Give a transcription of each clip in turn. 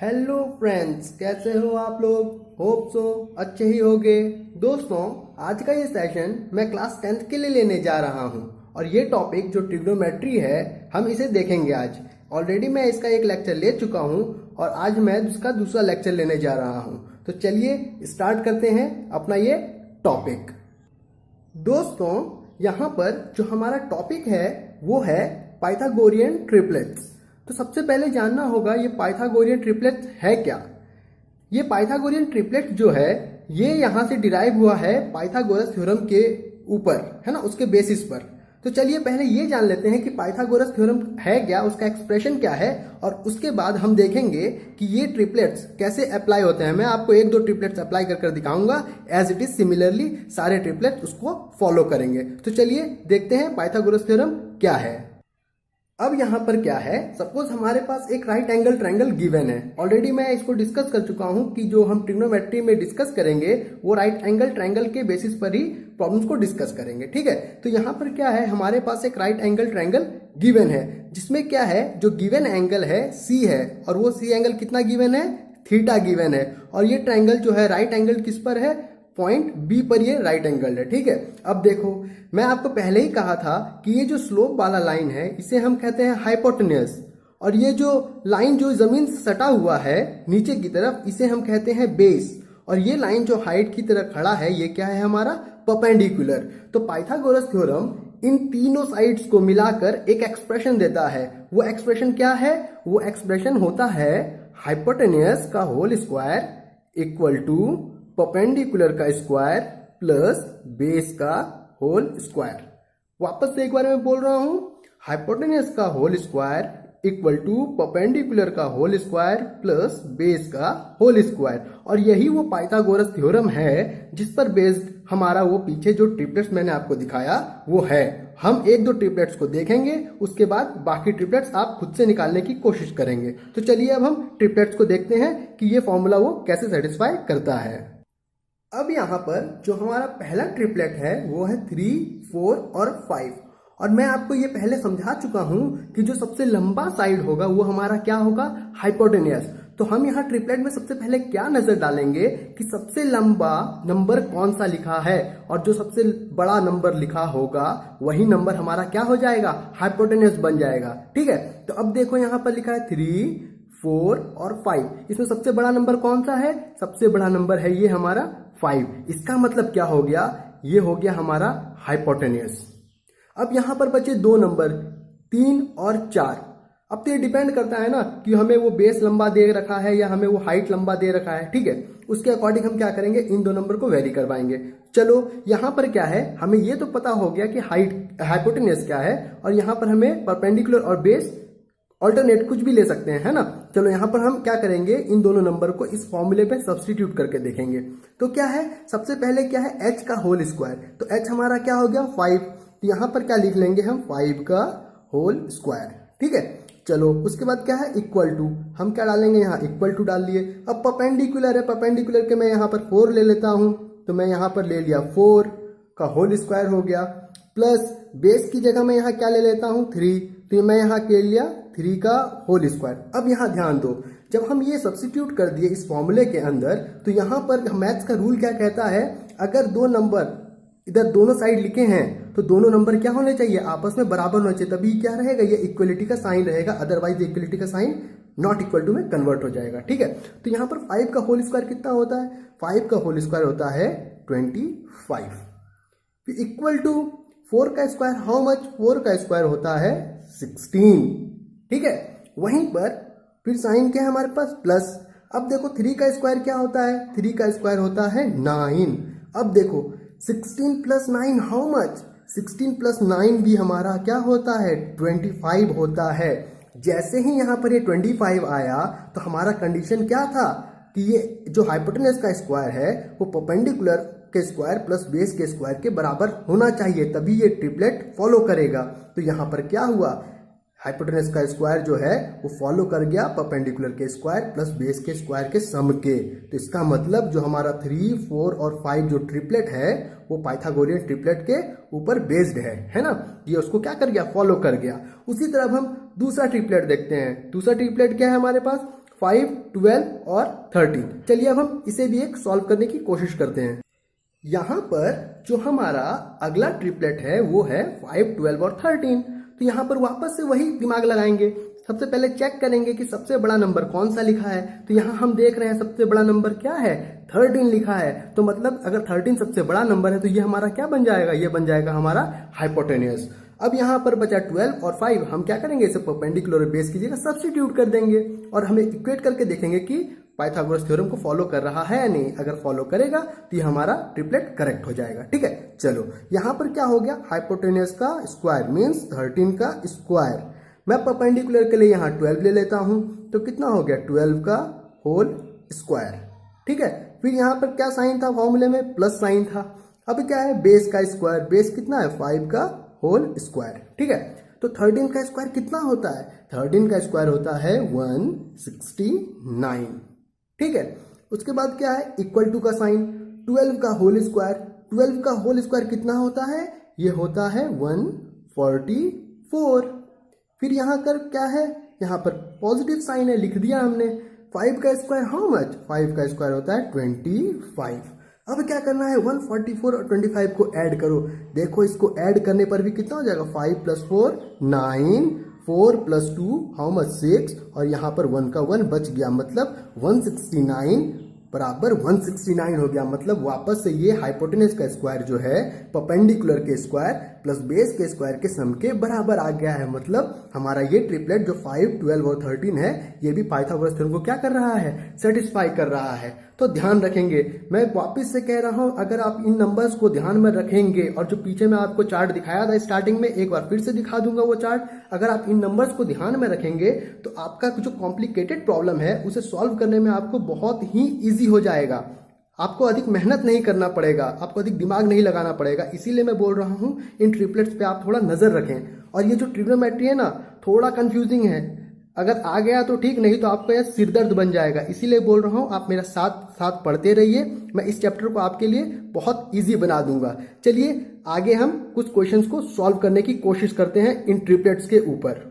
Hello friends, कैसे हो आप लोग। होप सो अच्छे ही होंगे। दोस्तों, आज का ये सेशन मैं क्लास 10th के लिए लेने जा रहा हूँ और ये टॉपिक जो ट्रिग्नोमेट्री है हम इसे देखेंगे आज। ऑलरेडी मैं इसका एक लेक्चर ले चुका हूँ और आज मैं इसका दूसरा लेक्चर लेने जा रहा हूँ। तो चलिए स्टार्ट करते हैं अपना ये टॉपिक। दोस्तों, यहाँ पर जो हमारा टॉपिक है वो है पाइथागोरियन ट्रिपलेट्स। तो सबसे पहले जानना होगा ये पाइथागोरियन ट्रिपलेट है क्या। ये पाइथागोरियन ट्रिपलेट जो है ये यहाँ से डिराइव हुआ है पाइथागोरस थ्योरम के ऊपर, है ना, उसके बेसिस पर। तो चलिए पहले ये जान लेते हैं कि पाइथागोरस थ्योरम है क्या, उसका एक्सप्रेशन क्या है, और उसके बाद हम देखेंगे कि ये ट्रिपलेट्स कैसे अप्लाई होते हैं। मैं आपको एक दो ट्रिपलेट्स अप्लाई कर दिखाऊंगा एज इट इज सिमिलरली सारे ट्रिपलेट्स उसको फॉलो करेंगे। तो चलिए देखते हैं पाइथागोरस थ्योरम क्या है। अब यहाँ पर क्या है, सपोज हमारे पास एक राइट एंगल ट्रायंगल गिवन है। ऑलरेडी मैं इसको डिस्कस कर चुका हूँ कि जो हम ट्रिग्नोमेट्री में डिस्कस करेंगे वो राइट एंगल ट्रायंगल के बेसिस पर ही प्रॉब्लम्स को डिस्कस करेंगे, ठीक है। तो यहाँ पर क्या है, हमारे पास एक राइट एंगल ट्रायंगल गिवन है जिसमें क्या है, जो गिवन एंगल है सी है और वो सी एंगल कितना गिवन है, थीटा गिवन है। और ये ट्रायंगल जो है राइट एंगल किस पर है, पॉइंट बी पर ये राइट एंगल है, ठीक है। अब देखो, मैं आपको पहले ही कहा था कि ये जो स्लोप वाला लाइन है इसे हम कहते हैं हाइपोटेन्यूस, और ये जो लाइन जो जमीन से सटा हुआ है नीचे की तरफ इसे हम कहते हैं बेस, और ये लाइन जो हाइट की तरफ खड़ा है ये क्या है, हमारा परपेंडिकुलर। तो पाइथागोरस थ्योरम इन तीनों साइड्स को मिलाकर एक एक्सप्रेशन देता है। वो एक्सप्रेशन क्या है, वो एक्सप्रेशन होता है हाइपोटेन्यूस का whole square equal to perpendicular का स्क्वायर प्लस बेस का होल स्क्वायर। वापस से एक बार मैं बोल रहा हूं, हाइपोटेन्यूस का whole square equal to perpendicular का होल स्क्वायर प्लस बेस का होल स्क्वायर। और यही वो पाइथागोरस थ्योरम है जिस पर बेस्ड हमारा वो पीछे जो ट्रिपलेट्स मैंने आपको दिखाया वो है। हम एक दो ट्रिपलेट्स को देखेंगे, उसके बाद बाकी ट्रिपलेट्स आप खुद से निकालने की कोशिश करेंगे। तो चलिए अब हम ट्रिपलेट्स को देखते हैं कि ये फॉर्मूला वो कैसे सेटिस्फाई करता है। अब यहाँ पर जो हमारा पहला ट्रिपलेट है वो है 3, 4 और 5। और मैं आपको ये पहले समझा चुका हूँ कि जो सबसे लंबा साइड होगा वो हमारा क्या होगा, हाइपोटेन्यूस। तो हम यहाँ ट्रिपलेट में सबसे पहले क्या नजर डालेंगे कि सबसे लंबा नंबर कौन सा लिखा है, और जो सबसे बड़ा नंबर लिखा होगा वही नंबर हमारा क्या हो जाएगा, हाइपोटेन्यूस बन जाएगा, ठीक है। तो अब देखो यहाँ पर लिखा है 3, 4 और 5। इसमें सबसे बड़ा नंबर कौन सा है, सबसे बड़ा नंबर है ये हमारा 5। इसका मतलब क्या हो गया, ये हो गया हमारा हाइपोटेन्यूस। अब यहां पर बचे दो नंबर 3 और 4। अब तो ये डिपेंड करता है ना कि हमें वो बेस लंबा दे रखा है या हमें वो हाइट लंबा दे रखा है, ठीक है। उसके अकॉर्डिंग हम क्या करेंगे, इन दो नंबर को वेरी करवाएंगे। चलो यहां पर क्या है, हमें ये तो पता हो गया कि हाइट हाइपोटेन्यूस क्या है, और यहां पर हमें परपेंडिकुलर और बेस ऑल्टरनेट कुछ भी ले सकते हैं, है ना। चलो यहाँ पर हम क्या करेंगे, इन दोनों नंबर को इस फॉर्मूले पे सब्स्टिट्यूट करके देखेंगे। तो क्या है, सबसे पहले क्या है, h का होल स्क्वायर। तो h हमारा क्या हो गया 5। तो यहाँ पर क्या लिख लेंगे हम, 5 का होल स्क्वायर, ठीक है। चलो उसके बाद क्या है, इक्वल टू, हम क्या डालेंगे यहाँ, इक्वल टू डाल लिए। अब परपेंडिकुलर है, परपेंडिकुलर के मैं यहाँ पर 4 ले लेता हूँ, तो मैं यहाँ पर ले लिया 4 का होल स्क्वायर हो गया, प्लस बेस की जगह मैं यहाँ क्या ले लेता हूँ 3, तो मैं यहाँ ले लिया 3 का होल स्क्वायर। अब यहाँ ध्यान दो, जब हम ये सब्स्टिट्यूट कर दिए इस फॉर्मूले के अंदर, तो यहाँ पर मैथ्स का रूल क्या कहता है, अगर दो नंबर इधर दोनों साइड लिखे हैं तो दोनों नंबर क्या होने चाहिए, आपस में बराबर होने चाहिए, तभी क्या रहेगा, ये इक्वलिटी का साइन रहेगा। अदरवाइज इक्वलिटी का साइन नॉट इक्वल टू में कन्वर्ट हो जाएगा, ठीक है। तो यहाँ पर 5 का होल स्क्वायर कितना होता है, 5 का होल स्क्वायर होता है 25। फिर इक्वल टू 4 का स्क्वायर, हाउ मच, 4 का स्क्वायर होता है 16, ठीक है। वहीं पर फिर साइन क्या है हमारे पास, प्लस। अब देखो 3 का स्क्वायर क्या होता है, 3 का स्क्वायर होता है 9। अब देखो 16 प्लस 9 हाउ मच, 16 प्लस 9 भी हमारा क्या होता है, 25 होता है। जैसे ही यहाँ पर ये 25 आया तो हमारा कंडीशन क्या था कि ये जो हाइपोटेन्यूस का स्क्वायर है वो परपेंडिकुलर के स्क्वायर प्लस बेस के स्क्वायर के बराबर होना चाहिए, तभी ये ट्रिपलेट फॉलो करेगा। तो यहाँ पर क्या हुआ, हाइपोटेन्यूस का स्क्वायर जो है वो फॉलो कर गया परपेंडिकुलर के स्क्वायर प्लस बेस के स्क्वायर के सम के। तो इसका मतलब जो हमारा 3, 4 और 5 जो ट्रिपलेट है वो पाइथागोरियन ट्रिपलेट के ऊपर बेस्ड है ना। ये उसको क्या कर गया, फॉलो कर गया। उसी तरह हम दूसरा ट्रिपलेट देखते हैं। दूसरा ट्रिपलेट क्या है हमारे पास, 5, 12 और 13। चलिए अब हम इसे भी एक सॉल्व करने की कोशिश करते हैं। यहाँ पर जो हमारा अगला ट्रिपलेट है वो है 5, 12 और 13। तो यहाँ पर वापस से वही दिमाग लगाएंगे। सबसे पहले चेक करेंगे कि सबसे बड़ा नंबर कौन सा लिखा है। तो यहाँ हम देख रहे हैं सबसे बड़ा नंबर क्या है, 13 लिखा है। तो मतलब अगर 13 सबसे बड़ा नंबर है तो ये हमारा क्या बन जाएगा, ये बन जाएगा हमारा हाइपोटेन्यूस। अब यहाँ पर बचा 12 और 5, हम क्या करेंगे, इसे परपेंडिकुलर बेस की जगह सब्स्टिट्यूट कर देंगे और हमें इक्वेट करके देखेंगे कि पाइथागोरस थ्योरम को फॉलो कर रहा है या नहीं। अगर फॉलो करेगा तो ये हमारा ट्रिपलेट करेक्ट हो जाएगा। ठीक है, चलो यहाँ पर क्या हो गया, हाइपोटेन्यूस का स्क्वायर मीन्स 13 का स्क्वायर। मैं परपेंडिकुलर के लिए यहाँ 12 ले लेता हूँ, तो कितना हो गया 12 का होल स्क्वायर। ठीक है, फिर यहाँ पर क्या साइन था फॉर्मूले में, प्लस साइन था। अब क्या है, बेस का स्क्वायर, बेस कितना है 5 का होल स्क्वायर। ठीक है, तो 13 का स्क्वायर कितना होता है, 13 का स्क्वायर होता है 169। ठीक है, उसके बाद क्या है, इक्वल टू का साइन, 12 का होल स्क्वायर, 12 का होल स्क्वायर कितना होता है, ये होता है 144। फिर यहाँ कर क्या है, यहाँ पर पॉजिटिव साइन है, लिख दिया हमने। 5 का स्क्वायर हाउ मच, 5 का स्क्वायर होता है 25। अब क्या करना है, 144 और 25 को ऐड करो। देखो इसको ऐड करने पर भी कितना हो जाएगा, 5 + 4 9, 4 + 2 हाउ मच 6, और यहाँ पर 1 का 1 बच गया, मतलब 169 बराबर 169 हो गया। मतलब वापस से ये हाइपोटेन्यूस का स्क्वायर जो है परपेंडिकुलर के स्क्वायर प्लस बेस के स्क्वायर के सम के बराबर आ गया है। मतलब हमारा ये ट्रिपलेट जो 5, 12 और 13 है, ये भी पाइथागोरस थ्योरम को क्या कर रहा है, सेटिस्फाई कर रहा है। तो ध्यान रखेंगे, मैं वापस से कह रहा हूं, अगर आप इन नंबर्स को ध्यान में रखेंगे और जो पीछे मैं आपको चार्ट दिखाया था स्टार्टिंग में, एक बार फिर से दिखा दूंगा वो चार्ट। अगर आप इन नंबर्स को ध्यान में रखेंगे तो आपका जो कॉम्प्लिकेटेड प्रॉब्लम है उसे सॉल्व करने में आपको बहुत ही ईजी हो जाएगा। आपको अधिक मेहनत नहीं करना पड़ेगा, आपको अधिक दिमाग नहीं लगाना पड़ेगा। इसीलिए मैं बोल रहा हूं इन ट्रिपलेट्स पे आप थोड़ा नजर रखें। और ये जो ट्रिग्नोमेट्री है ना, थोड़ा कंफ्यूजिंग है, अगर आ गया तो ठीक, नहीं तो आपको यह सिरदर्द बन जाएगा। इसीलिए बोल रहा हूं आप मेरा साथ साथ पढ़ते रहिए, मैं इस चैप्टर को आपके लिए बहुत इजी बना दूंगा। चलिए आगे हम कुछ क्वेश्चंस को सॉल्व करने की कोशिश करते हैं इन ट्रिपलेट्स के ऊपर।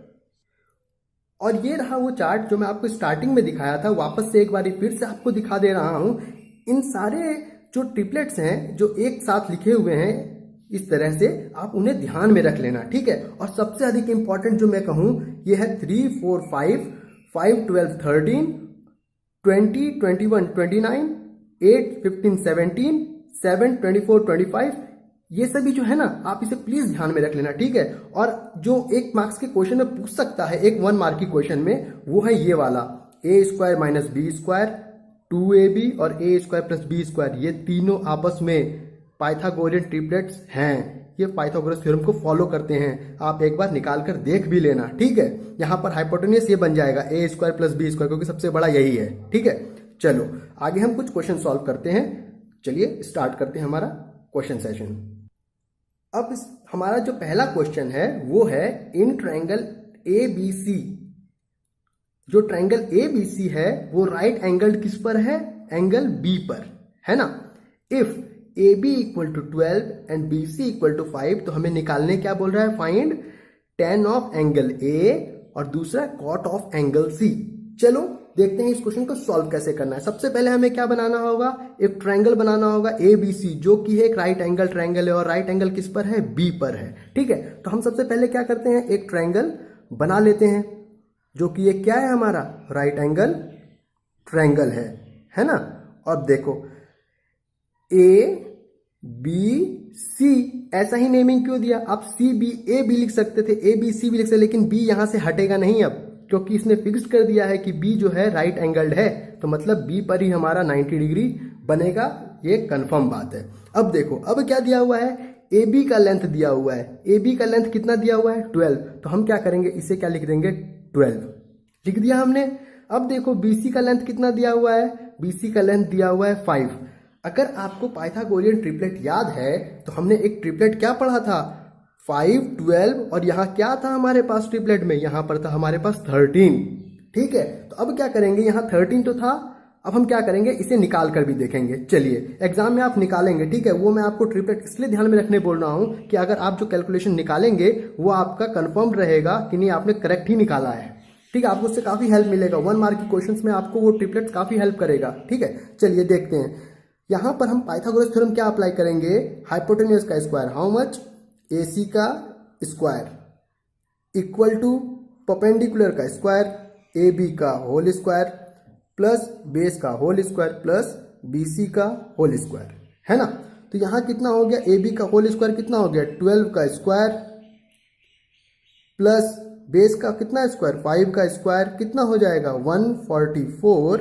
और ये रहा वो चार्ट जो मैं आपको स्टार्टिंग में दिखाया था, वापस से एक बार फिर से आपको दिखा दे रहा हूं। इन सारे जो ट्रिपलेट्स हैं जो एक साथ लिखे हुए हैं, इस तरह से आप उन्हें ध्यान में रख लेना। ठीक है, और सबसे अधिक इंपॉर्टेंट जो मैं कहूं ये है 3, 4, 5, 5, 12, 13, 20, 21, 29, 8, 15, 17, 7, 24, 25, ये सभी जो है ना, आप इसे प्लीज ध्यान में रख लेना। ठीक है, और जो 1 मार्क्स के क्वेश्चन में पूछ सकता है, एक 1 मार्क की क्वेश्चन में, वो है ये वाला a² - b², 2ab और a² + b²। ये तीनों आपस में पाइथागोरियन ट्रिपलेट्स हैं, ये पाइथागोरस थ्योरम को फॉलो करते हैं। आप एक बार निकाल कर देख भी लेना। ठीक है, यहाँ पर हाइपोटेन्यूस ये बन जाएगा a² + b², क्योंकि सबसे बड़ा यही है। ठीक है, चलो आगे हम कुछ क्वेश्चन सॉल्व करते हैं। चलिए स्टार्ट करते हैं हमारा क्वेश्चन सेशन। अब हमारा जो पहला क्वेश्चन है वो है इन ट्रायंगल ABC, जो ट्रायंगल ABC है वो राइट एंगल किस पर है, एंगल B पर, है ना। इफ AB = 12 एंड BC = 5, तो हमें निकालने क्या बोल रहा है, find tan of angle A और दूसरा cot ऑफ एंगल C। चलो देखते हैं इस क्वेश्चन को सॉल्व कैसे करना है। सबसे पहले हमें क्या बनाना होगा, एक ट्रायंगल बनाना होगा ABC, जो कि है एक राइट एंगल ट्रायंगल है, और राइट एंगल किस पर है, B पर है। ठीक है, तो हम सबसे पहले क्या करते हैं, एक ट्रायंगल बना लेते हैं, जो कि ये क्या है, हमारा राइट एंगल ट्रायंगल है ना। अब देखो ABC, ऐसा ही नेमिंग क्यों दिया, आप CBA भी लिख सकते थे, ABC भी लिख सकते, लेकिन B यहां से हटेगा नहीं अब, क्योंकि इसने फिक्स कर दिया है कि B जो है राइट एंगल्ड है, तो मतलब B पर ही हमारा 90 डिग्री बनेगा, ये कंफर्म बात है। अब देखो अब क्या दिया हुआ है, AB का लेंथ दिया हुआ है, AB का लेंथ कितना दिया हुआ है 12, तो हम क्या करेंगे, इसे क्या लिख देंगे 12, लिख दिया हमने। अब देखो BC का लेंथ कितना दिया हुआ है, BC का लेंथ दिया हुआ है 5। अगर आपको पाइथागोरियन ट्रिपलेट याद है तो हमने एक ट्रिपलेट क्या पढ़ा था, 5, 12 और यहाँ क्या था हमारे पास ट्रिपलेट में, यहाँ पर था हमारे पास 13। ठीक है, तो अब क्या करेंगे, यहाँ 13 तो था, अब हम क्या करेंगे, इसे निकाल कर भी देखेंगे। चलिए एग्जाम में आप निकालेंगे, ठीक है, वो मैं आपको ट्रिपलेट इसलिए ध्यान में रखने बोल रहा हूँ कि अगर आप जो कैलकुलेशन निकालेंगे वो आपका कंफर्म रहेगा कि नहीं आपने करेक्ट ही निकाला है। ठीक है, आपको उससे काफी हेल्प मिलेगा। 1 मार्क के क्वेश्चंस में आपको वो ट्रिपलेट काफी हेल्प करेगा। ठीक है, चलिए देखते हैं। यहां पर हम पाइथागोरस थ्योरम क्या अप्लाई करेंगे, हाइपोटेन्यूज का स्क्वायर हाउ मच, AC का स्क्वायर इक्वल टू परपेंडिकुलर का स्क्वायर AB का होल स्क्वायर प्लस बेस का होल स्क्वायर प्लस BC का होल स्क्वायर, है ना। तो यहां कितना हो गया, AB का होल स्क्वायर कितना हो गया 12 का स्क्वायर प्लस बेस का कितना स्क्वायर 5 का स्क्वायर कितना हो जाएगा 144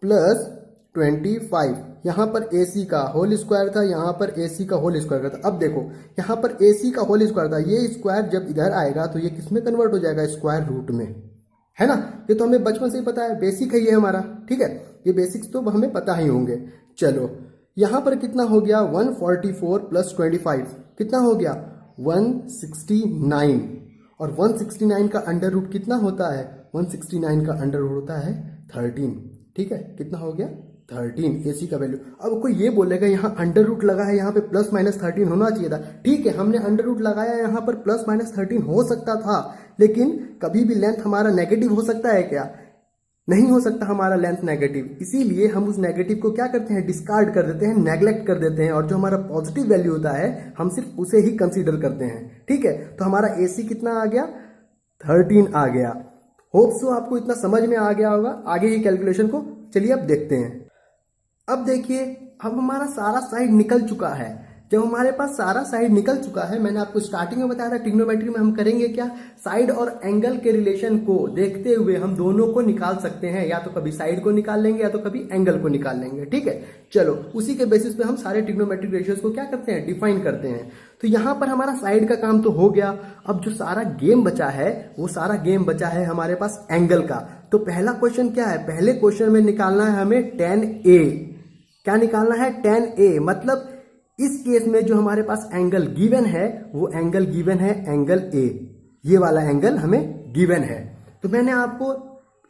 प्लस 25। यहां पर AC का होल स्क्वायर था, यहां पर AC का होल स्क्वायर था। अब देखो यहां पर AC का होल स्क्वायर था, ये स्क्वायर जब इधर आएगा तो ये किसमें कन्वर्ट हो जाएगा, स्क्वायर रूट में, है ना। ये तो हमें बचपन से ही पता है, बेसिक है ये हमारा। ठीक है, ये बेसिक्स तो हमें पता ही होंगे। चलो यहां पर कितना हो गया 144 प्लस 25 कितना हो गया 169, और 169 का अंडर रूट कितना होता है, 169 का अंडर रूट होता है 13। ठीक है, कितना हो गया 13 AC का वैल्यू। अब कोई ये बोलेगा यहाँ अंडर रूट लगा है, यहाँ पे प्लस माइनस 13 होना चाहिए था। ठीक है, हमने अंडर रूट लगाया, यहाँ पर प्लस माइनस 13 हो सकता था, लेकिन कभी भी लेंथ हमारा नेगेटिव हो सकता है क्या, नहीं हो सकता हमारा लेंथ नेगेटिव। इसीलिए हम उस नेगेटिव को क्या करते हैं, डिस्कार्ड कर देते हैं, नेग्लेक्ट कर देते हैं, और जो हमारा पॉजिटिव वैल्यू होता है हम सिर्फ उसे ही कंसीडर करते हैं। ठीक है, तो हमारा AC कितना आ गया 13 आ गया। होप सो आपको इतना समझ में आ गया होगा आगे की कैलकुलेशन को। चलिए अब देखते हैं। अब देखिए, अब हमारा सारा साइड निकल चुका है। जब हमारे पास सारा साइड निकल चुका है, मैंने आपको स्टार्टिंग में बताया था ट्रिग्नोमेट्री में हम करेंगे क्या, साइड और एंगल के रिलेशन को देखते हुए हम दोनों को निकाल सकते हैं, या तो कभी साइड को निकाल लेंगे या तो कभी एंगल को निकाल लेंगे। ठीक है, चलो उसी के बेसिस पे हम सारे ट्रिग्नोमेट्रिक रेशियोज को क्या करते हैं, डिफाइन करते हैं। तो यहां पर हमारा साइड का काम तो हो गया। अब जो सारा गेम बचा है, वो सारा गेम बचा है हमारे पास एंगल का। तो पहला क्वेश्चन क्या है, पहले क्वेश्चन में निकालना है हमें tan A। क्या निकालना है, tan A। मतलब इस केस में जो हमारे पास एंगल गिवन है, वो एंगल गिवन है एंगल A, ये वाला एंगल हमें गिवन है। तो मैंने आपको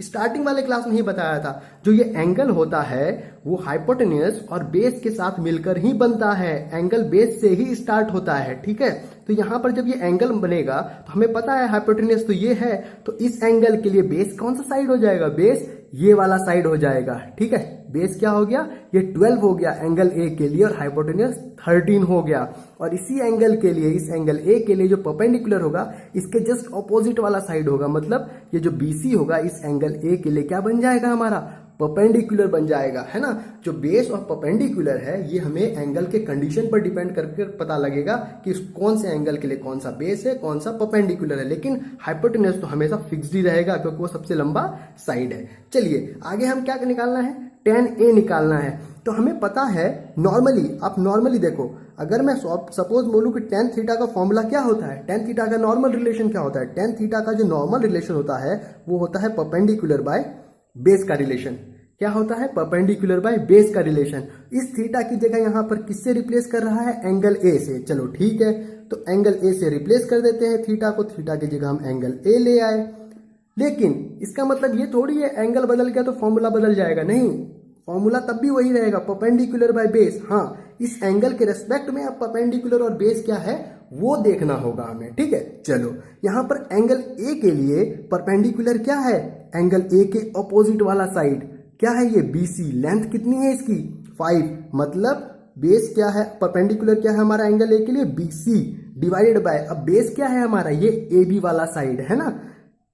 स्टार्टिंग वाले क्लास में ही बताया था, जो ये एंगल होता है वो हाइपोटेन्यूज और बेस के साथ मिलकर ही बनता है, एंगल बेस से ही स्टार्ट होता है। ठीक है, तो यहां पर जब ये एंगल बनेगा तो हमें पता है हाइपोटेन्यूज तो ये है, तो इस एंगल के लिए बेस कौन सा साइड हो जाएगा, बेस ये वाला साइड हो जाएगा। ठीक है, बेस क्या हो गया, ये 12 हो गया एंगल A के लिए, और हाइपोटेन्यूज 13 हो गया। और इसी एंगल के लिए, इस एंगल A के लिए जो परपेंडिकुलर होगा, इसके जस्ट ऑपोजिट वाला साइड होगा, मतलब ये जो BC होगा इस एंगल A के लिए क्या बन जाएगा, हमारा परपेंडिकुलर बन जाएगा, है ना। जो बेस और परपेंडिकुलर है, ये हमें एंगल के कंडीशन पर डिपेंड करके पता लगेगा कि कौन से एंगल के लिए कौन सा बेस है, कौन सा परपेंडिकुलर है। लेकिन हाइपोटेन्यूज तो हमेशा फिक्स्ड ही रहेगा, क्योंकि वो सबसे लंबा साइड है। चलिए आगे हम क्या निकालना है, tan A निकालना है। तो हमें पता है नॉर्मली, आप नॉर्मली देखो, अगर मैं सपोज बोलूं कि tan थीटा का फॉर्मूला क्या होता है, tan थीटा का नॉर्मल रिलेशन क्या होता है, tan थीटा का जो नॉर्मल रिलेशन होता है वो होता है परपेंडिकुलर बाय बेस का रिलेशन। क्या होता है, परपेंडिकुलर बाय बेस का रिलेशन। इस थीटा की जगह यहां पर किससे रिप्लेस कर रहा है, एंगल A से। चलो ठीक है, तो एंगल A से रिप्लेस कर देते हैं थीटा को, थीटा की जगह हम एंगल A ले आए। लेकिन इसका मतलब ये थोड़ी है एंगल बदल गया तो फॉर्मूला बदल जाएगा, नहीं, फॉर्मूला तब भी वही रहेगा, परपेंडिकुलर बाय बेस। हाँ, इस एंगल के रेस्पेक्ट में अब परपेंडिकुलर और बेस क्या है वो देखना होगा हमें। ठीक है, चलो यहां पर एंगल A के लिए परपेंडिकुलर क्या है, एंगल A के ऑपोजिट वाला साइड क्या है, ये BC। लेंथ कितनी है इसकी 5, मतलब बेस क्या है, परपेंडिकुलर क्या है हमारा एंगल A के लिए BC डिवाइडेड बाय, अब बेस क्या है हमारा, ये AB वाला साइड है ना,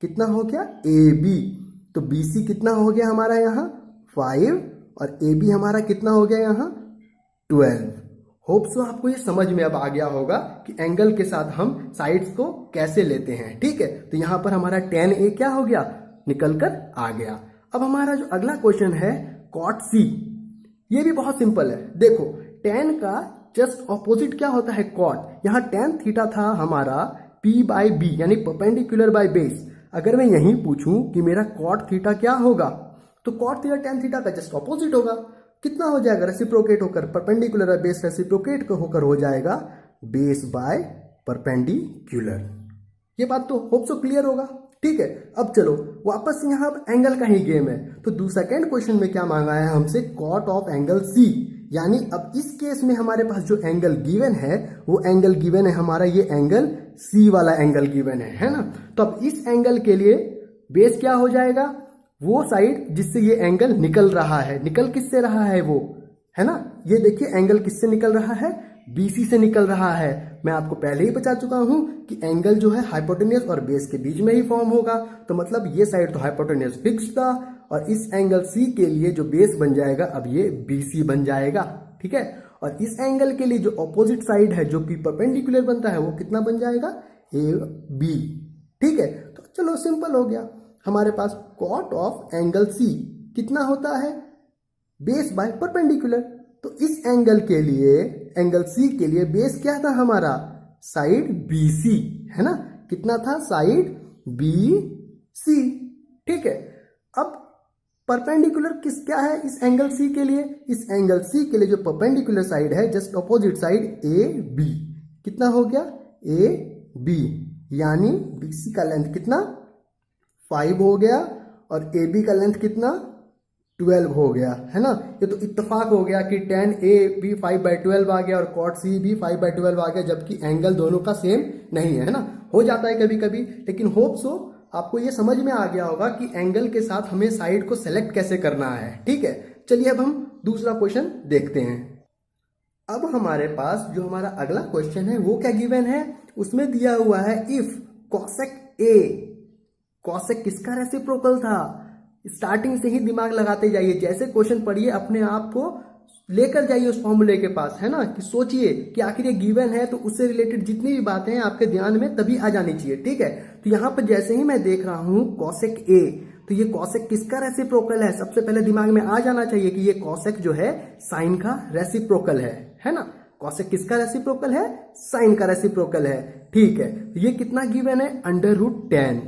कितना हो गया AB। तो BC कितना हो गया हमारा यहाँ 5, और AB हमारा कितना हो गया यहाँ 12। होप सो आपको ये समझ में अब आ गया होगा कि एंगल के साथ हम साइड्स को कैसे लेते हैं। ठीक है, तो यहां पर हमारा tan A क्या हो गया, निकल कर आ गया। अब हमारा जो अगला क्वेश्चन है cot C, ये भी बहुत सिंपल है। देखो tan का जस्ट ऑपोजिट क्या होता है, cot। यहाँ tan थीटा था हमारा P बाय B, यानी परपेंडिकुलर बाय बेस। अगर मैं यहीं पूछूं कि मेरा cot थीटा क्या होगा, तो cot थीटा tan थीटा का जस्ट ऑपोजिट होगा। कितना हो जाएगा, रेसिप्रोकेट होकर, परपेंडिकुलर बाय बेस रेसिप्रोकेट होकर हो जाएगा बेस बाय परपेंडिकुलर। ये बात तो होप सो क्लियर होगा। ठीक है, अब चलो वापस यहाँ एंगल का ही गेम है। तो सेकंड क्वेश्चन में क्या मांगा है हमसे, कॉट ऑफ एंगल C। यानी अब इस केस में हमारे पास जो एंगल गिवन है वो एंगल गिवन है हमारा, ये एंगल C वाला एंगल गिवन है ना। तो अब इस एंगल के लिए बेस क्या हो जाएगा, वो साइड जिससे ये एंगल निकल रहा है। निकल किससे रहा है वो, है ना, ये देखिए एंगल किससे निकल रहा है, BC से निकल रहा है। मैं आपको पहले ही बता चुका हूं कि एंगल जो है हाइपोटेन्यूज और बेस के बीच में ही फॉर्म होगा। तो मतलब ये साइड तो हाइपोटेन्यूज फिक्स था और इस एंगल C के लिए जो बेस बन जाएगा अब ये BC बन जाएगा। ठीक है, और इस एंगल के लिए जो ऑपोजिट साइड है जो कि परपेंडिकुलर बनता है वो कितना बन जाएगा, AB। ठीक है, तो चलो सिंपल हो गया। हमारे पास कॉट ऑफ एंगल C कितना होता है, बेस बाय परपेंडिकुलर। तो इस एंगल के लिए, एंगल C के लिए बेस क्या था हमारा, साइड BC, है ना, कितना था, साइड BC। ठीक है, अब परपेंडिकुलर किस क्या है इस एंगल C के लिए, इस एंगल C के लिए जो परपेंडिकुलर साइड है जस्ट ऑपोजिट साइड AB, कितना हो गया, AB, यानी BC का लेंथ कितना 5 हो गया और AB का लेंथ कितना 12 हो गया, है ना। ये तो इत्तेफाक हो गया कि tan A भी 5/12 आ गया और cot C भी 5/12 आ गया, जबकि एंगल दोनों का सेम नहीं है ना, हो जाता है कभी कभी। लेकिन होप सो आपको ये समझ में आ गया होगा कि एंगल के साथ हमें साइड को सेलेक्ट कैसे करना है। ठीक है, चलिए अब हम दूसरा क्वेश्चन देखते हैं। अब हमारे पास जो हमारा अगला क्वेश्चन है वो क्या गिवन है, उसमें दिया हुआ है इफ cosec A, cosec किसका रेसिप्रोकल था। स्टार्टिंग से ही दिमाग लगाते जाइए, जैसे क्वेश्चन पढ़िए अपने आप को लेकर जाइए उस फॉर्मूले के पास, है ना, कि सोचिए कि आखिर ये गिवन है तो उससे रिलेटेड जितनी भी बातें हैं आपके ध्यान में तभी आ जानी चाहिए। ठीक है, तो यहाँ पर जैसे ही मैं देख रहा हूँ cosec A, तो ये cosec किसका रेसिप्रोकल है, सबसे पहले दिमाग में आ जाना चाहिए कि ये cosec जो है साइन का रेसिप्रोकल है ना। cosec किसका रेसिप्रोकल है, साइन का रेसिप्रोकल है। ठीक है, ये कितना गिवन है, √10।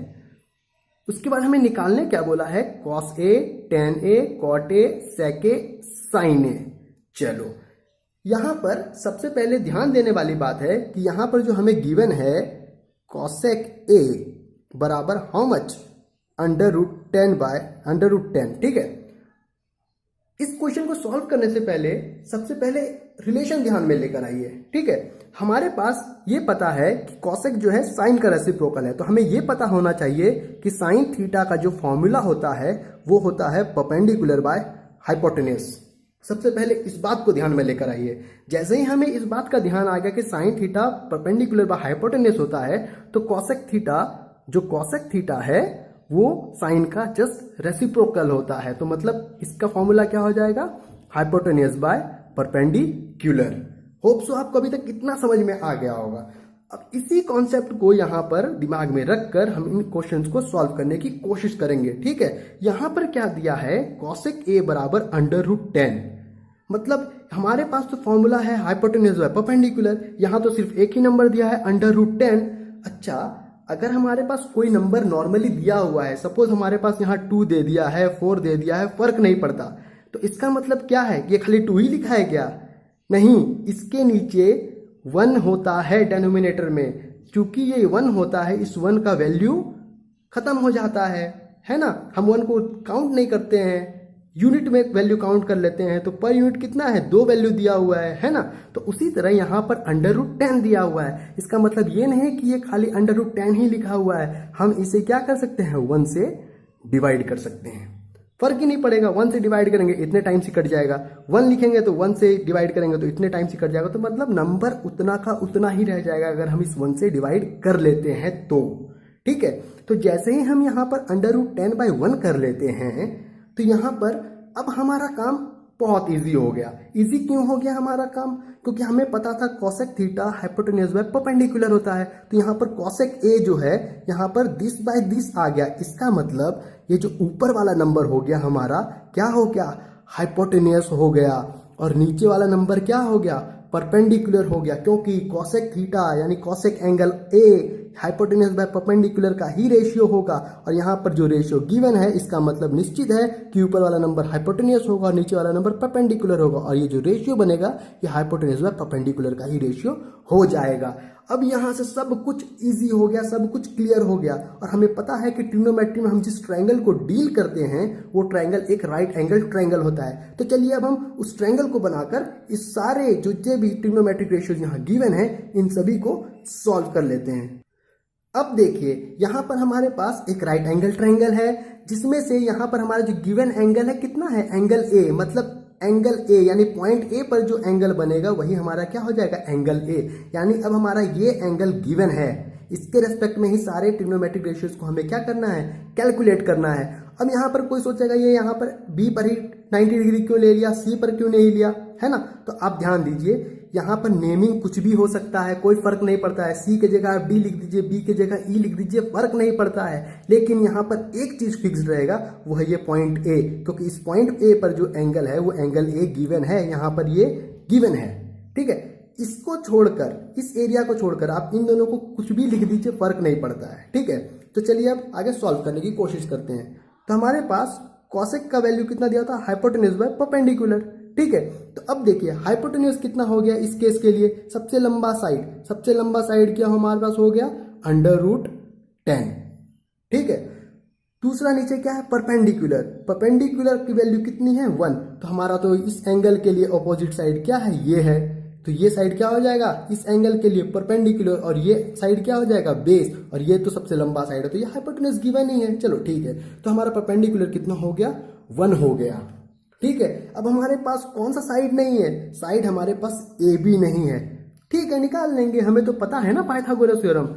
उसके बाद हमें निकालने क्या बोला है, cos A, tan A, cot A, sec A, sin A। चलो यहां पर सबसे पहले ध्यान देने वाली बात है कि यहां पर जो हमें गिवन है cosec A बराबर हाउ मच, √10/√10। ठीक है, इस क्वेश्चन को सॉल्व करने से पहले सबसे पहले रिलेशन ध्यान में लेकर आइए। ठीक है, हमारे पास ये पता है कि cosec जो है साइन का रेसिप्रोकल है, तो हमें ये पता होना चाहिए कि साइन थीटा का जो फॉर्मूला होता है वो होता है परपेंडिकुलर बाय हाइपोटेन्यूज। सबसे पहले इस बात को ध्यान में लेकर आइए। जैसे ही हमें इस बात का ध्यान आ गया कि sine theta perpendicular by hypotenuse होता है, तो cosec थीटा, जो cosec थीटा है वो साइन का जस्ट रेसिप्रोकल होता है। तो मतलब इसका फॉर्मूला क्या हो जाएगा, hypotenuse by perpendicular. Hope so आपको अभी तक इतना समझ में आ गया होगा। अब इसी कॉन्सेप्ट को यहाँ पर दिमाग में रखकर हम इन क्वेश्चंस को सॉल्व करने की कोशिश करेंगे। ठीक है, यहाँ पर क्या दिया है, cosec A बराबर √10, मतलब हमारे पास तो फॉर्मूला है हाइपोटेन्यूज बाय परपेंडिकुलर, यहाँ तो सिर्फ एक ही नंबर दिया है √10। अच्छा, अगर हमारे पास कोई नंबर नॉर्मली दिया हुआ है, सपोज हमारे पास यहाँ 2 दे दिया है, 4 दे दिया है, फर्क नहीं पड़ता, तो इसका मतलब क्या है, ये खाली 2 ही लिखा है क्या, नहीं, इसके नीचे 1 होता है डेनोमिनेटर में। क्योंकि ये 1 होता है, इस 1 का वैल्यू खत्म हो जाता है ना। हम 1 को काउंट नहीं करते हैं, यूनिट में वैल्यू काउंट कर लेते हैं, तो पर यूनिट कितना है, 2 वैल्यू दिया हुआ है ना। तो उसी तरह यहाँ पर √10 दिया हुआ है, इसका मतलब ये नहीं कि ये खाली √10 ही लिखा हुआ है, हम इसे क्या कर सकते हैं, 1 से डिवाइड कर सकते हैं, फर्क ही नहीं पड़ेगा। 1 से डिवाइड करेंगे इतने टाइम से कट जाएगा, 1 लिखेंगे तो 1 से डिवाइड करेंगे तो इतने टाइम से कट जाएगा, तो मतलब नंबर उतना का उतना ही रह जाएगा अगर हम इस 1 से डिवाइड कर लेते हैं तो। ठीक है, तो जैसे ही हम यहाँ पर √10/1 कर लेते हैं, तो यहाँ पर अब हमारा काम बहुत इजी हो गया। इजी क्यों हो गया हमारा काम, क्योंकि हमें पता था cosec theta hypotenuse by perpendicular होता है। तो यहाँ पर cosec A जो है यहाँ पर this आ गया, इसका मतलब ये जो ऊपर वाला नंबर हो गया हमारा क्या हो गया, हाइपोटेन्यूज हो गया, और नीचे वाला नंबर क्या हो गया, परपेंडिकुलर हो गया, क्योंकि cosec थीटा यानी cosec angle A hypotenuse by perpendicular का ही रेशियो होगा। और यहाँ पर जो रेशियो गिवन है इसका मतलब निश्चित है कि ऊपर वाला नंबर हाइपोटेन्यूज होगा और नीचे वाला नंबर परपेंडिकुलर होगा, और ये जो रेशियो बनेगा ये हाइपोटेन्यूज बाय परपेंडिकुलर का ही रेशियो हो जाएगा। अब यहाँ से सब कुछ इजी हो गया, सब कुछ क्लियर हो गया, और हमें पता है कि ट्रिग्नोमेट्री में हम जिस ट्रायंगल को डील करते हैं वो ट्रायंगल एक राइट एंगल ट्रायंगल होता है। तो चलिए अब हम उस ट्रायंगल को बनाकर इस सारे जो भी ट्रिग्नोमेट्रिक रेशियोज यहाँ गिवन है इन सभी को सॉल्व कर लेते हैं। अब देखिए यहाँ पर हमारे पास एक राइट एंगल ट्रायंगल है, जिसमें से यहाँ पर हमारा जो गिवन एंगल है कितना है, एंगल ए, मतलब एंगल ए यानी पॉइंट ए पर जो एंगल बनेगा वही हमारा क्या हो जाएगा, एंगल ए। यानी अब हमारा ये एंगल गिवन है, इसके रेस्पेक्ट में ही सारे ट्रिग्नोमेट्रिक रेशियोज को हमें क्या करना है, कैलकुलेट करना है। अब यहाँ पर कोई सोचेगा ये यहाँ पर बी पर ही 90 डिग्री क्यों ले लिया, सी पर क्यों नहीं लिया, है ना। तो आप ध्यान दीजिए यहाँ पर नेमिंग कुछ भी हो सकता है, कोई फर्क नहीं पड़ता है। सी के जगह डी लिख दीजिए, बी के जगह ई लिख दीजिए, फर्क नहीं पड़ता है। लेकिन यहाँ पर एक चीज फिक्स रहेगा, वो है ये पॉइंट ए, क्योंकि इस पॉइंट ए पर जो एंगल है वो एंगल ए गिवन है, यहाँ पर ये गिवन है। ठीक है, इसको छोड़कर, इस एरिया को छोड़कर आप इन दोनों को कुछ भी लिख दीजिए, फर्क नहीं पड़ता है। ठीक है, तो चलिए अब आगे सॉल्व करने की कोशिश करते हैं। तो हमारे पास कॉसेक का वैल्यू कितना दिया था, हाइपोटेन्यूज बाय परपेंडिकुलर। ठीक है, तो अब देखिए हाइपोटेन्यूज कितना हो गया इस केस के लिए, सबसे लंबा साइड क्या हमारे पास हो गया, √10। ठीक है, दूसरा नीचे क्या है, परपेंडिकुलर की वैल्यू कितनी है, 1। तो हमारा तो इस एंगल के लिए ऑपोजिट साइड क्या है, ये है। तो ये साइड क्या हो जाएगा, इस एंगल के लिए परपेंडिकुलर, और ये साइड क्या हो जाएगा, बेस, और ये तो सबसे लंबा साइड है, तो ये हाइपोटेन्यूज गिवन ही है। चलो ठीक है, तो हमारा परपेंडिकुलर कितना हो गया, 1 हो गया। ठीक है, अब हमारे पास कौन सा साइड नहीं है, साइड हमारे पास ए बी नहीं है। ठीक है, निकाल लेंगे, हमें तो पता है ना पाइथागोरस थ्योरम,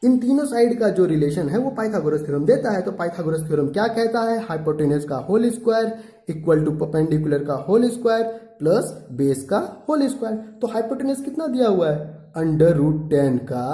इन तीनों साइड का जो रिलेशन है वो पाइथागोरस थ्योरम देता है। तो पाइथागोरस थ्योरम क्या कहता है, हाइपोटेन्यूज का whole square equal to perpendicular का होल स्क्वायर प्लस बेस का होल स्क्वायर। तो हाइपोटेन्यूज कितना दिया हुआ है, √10 का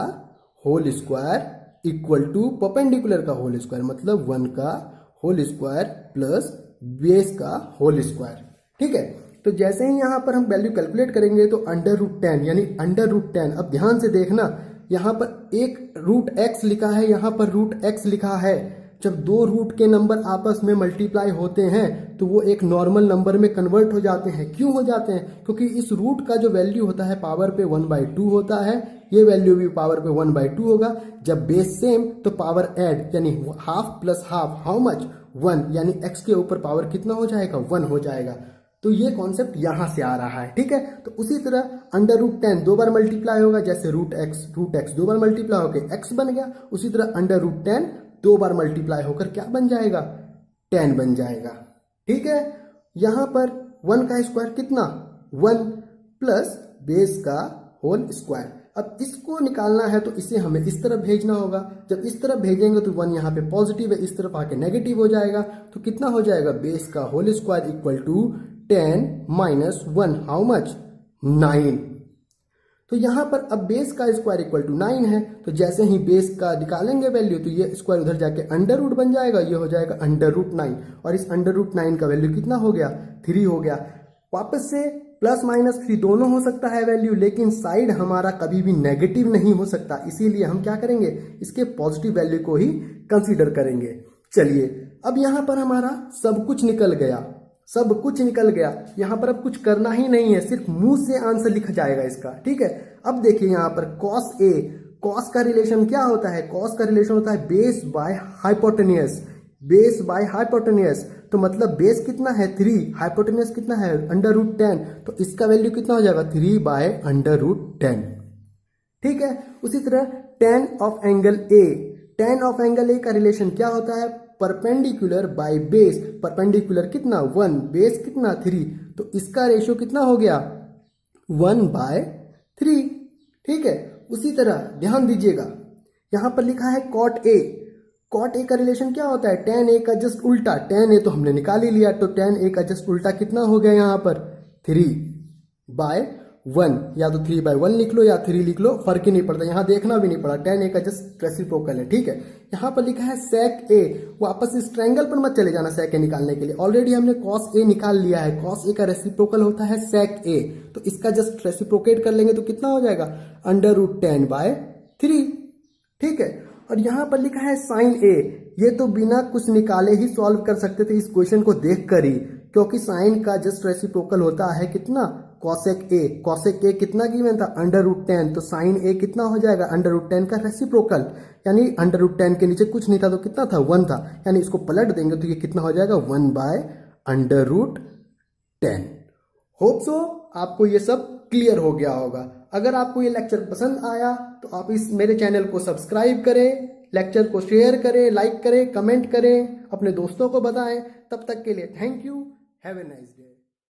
whole square equal to perpendicular का होल स्क्वायर, मतलब 1 का होल स्क्वायर प्लस बेस का होल स्क्वायर। ठीक है, तो जैसे ही यहां पर हम वैल्यू कैलकुलेट करेंगे तो √10 यानी √10, अब ध्यान से देखना, यहाँ पर एक √x लिखा है, यहाँ पर √x लिखा है। जब दो रूट के नंबर आपस में मल्टीप्लाई होते हैं तो वो एक नॉर्मल नंबर में कन्वर्ट हो जाते हैं। क्यों हो जाते हैं, क्योंकि इस रूट का जो वैल्यू होता है पावर पे 1/2 होता है, ये वैल्यू भी पावर पे 1/2 होगा। जब बेस सेम तो पावर ऐड, यानी half plus half, how much, 1, यानी x के ऊपर पावर कितना हो जाएगा, 1 हो जाएगा। तो ये कॉन्सेप्ट यहां से आ रहा है। ठीक है, तो उसी तरह √10 दो बार मल्टीप्लाई होगा, जैसे √x दो बार मल्टीप्लाई होकर x बन गया, उसी तरह √10 दो बार मल्टीप्लाई होकर क्या बन जाएगा, 10 बन जाएगा। ठीक है, यहां पर 1 का स्क्वायर कितना, 1 प्लस बेस का होल स्क्वायर। अब इसको निकालना है तो इसे हमें इस तरफ भेजना होगा। जब इस तरफ भेजेंगे तो 1 यहाँ पे पॉजिटिव है, इस तरफ आके नेगेटिव हो जाएगा। तो कितना हो जाएगा, बेस का whole square equal to 10 minus 1, how much, 9। तो यहां पर अब बेस का स्क्वायर इक्वल टू 9 है, तो जैसे ही बेस का निकालेंगे वैल्यू तो ये स्क्वायर उधर जाके अंडर रूट बन जाएगा, ये हो जाएगा √9, और इस √9 का वैल्यू कितना हो गया, 3 हो गया। वापस से प्लस माइनस 3 दोनों हो सकता है वैल्यू, लेकिन साइड हमारा कभी भी नेगेटिव नहीं हो सकता, इसीलिए हम क्या करेंगे, इसके पॉजिटिव वैल्यू को ही कंसीडर करेंगे। चलिए, अब यहां पर हमारा सब कुछ निकल गया, यहां पर अब कुछ करना ही नहीं है, सिर्फ मुंह से आंसर लिखा जाएगा इसका। ठीक है, अब देखिए यहां पर कॉस का रिलेशन क्या होता है, कॉस का रिलेशन होता है बेस बाय हाइपोटेन्यूज। तो मतलब बेस कितना है, 3, हाइपोटेन्यूज कितना है, √10, तो इसका वैल्यू कितना हो जाएगा, 3/√10। ठीक है, उसी तरह tan ऑफ एंगल ए का रिलेशन क्या होता है, परपेंडिकुलर बाय बेस, परपेंडिकुलर कितना, 1, बेस कितना, 3, तो इसका रेशियो कितना हो गया, 1/3। ठीक है, उसी तरह ध्यान दीजिएगा यहां पर लिखा है कॉट ए का रिलेशन क्या होता है, tan a का जस्ट उल्टा, tan a तो हमने निकाल ही लिया, तो tan a का जस्ट उल्टा कितना हो गया यहाँ पर, 3/1, या तो 3/1 लिख लो या 3 लिख लो, फर्क ही नहीं पड़ता, यहाँ देखना भी नहीं पड़ा, tan a का जस्ट रेसिप्रोकल है। ठीक है, यहाँ पर लिखा है sec a, वापस इस ट्रायंगल पर मत चले जाना sec a निकालने के लिए, ऑलरेडी हमने cos a निकाल लिया है, cos a का रेसिप्रोकल होता है sec a, तो इसका जस्ट रेसिप्रोकेट कर लेंगे तो कितना हो जाएगा, √10/3। ठीक है, और यहां पर लिखा है sin a, ये तो बिना कुछ निकाले ही सॉल्व कर सकते थे इस क्वेश्चन को देखकर ही, क्योंकि साइन का जस्ट रेसिप्रोकल होता है कितना, cosec a कितना गिवन था, √10, तो sin a कितना हो जाएगा, √10 का रेसिप्रोकल, यानी √10 के नीचे कुछ नहीं था तो कितना था, 1 था, यानी इसको पलट देंगे तो ये कितना हो जाएगा, 1/√10। होप सो आपको ये सब क्लियर हो गया होगा। अगर आपको ये लेक्चर पसंद आया तो आप इस मेरे चैनल को सब्सक्राइब करें, लेक्चर को शेयर करें, लाइक करें, कमेंट करें, अपने दोस्तों को बताएं। तब तक के लिए thank you, have a nice day.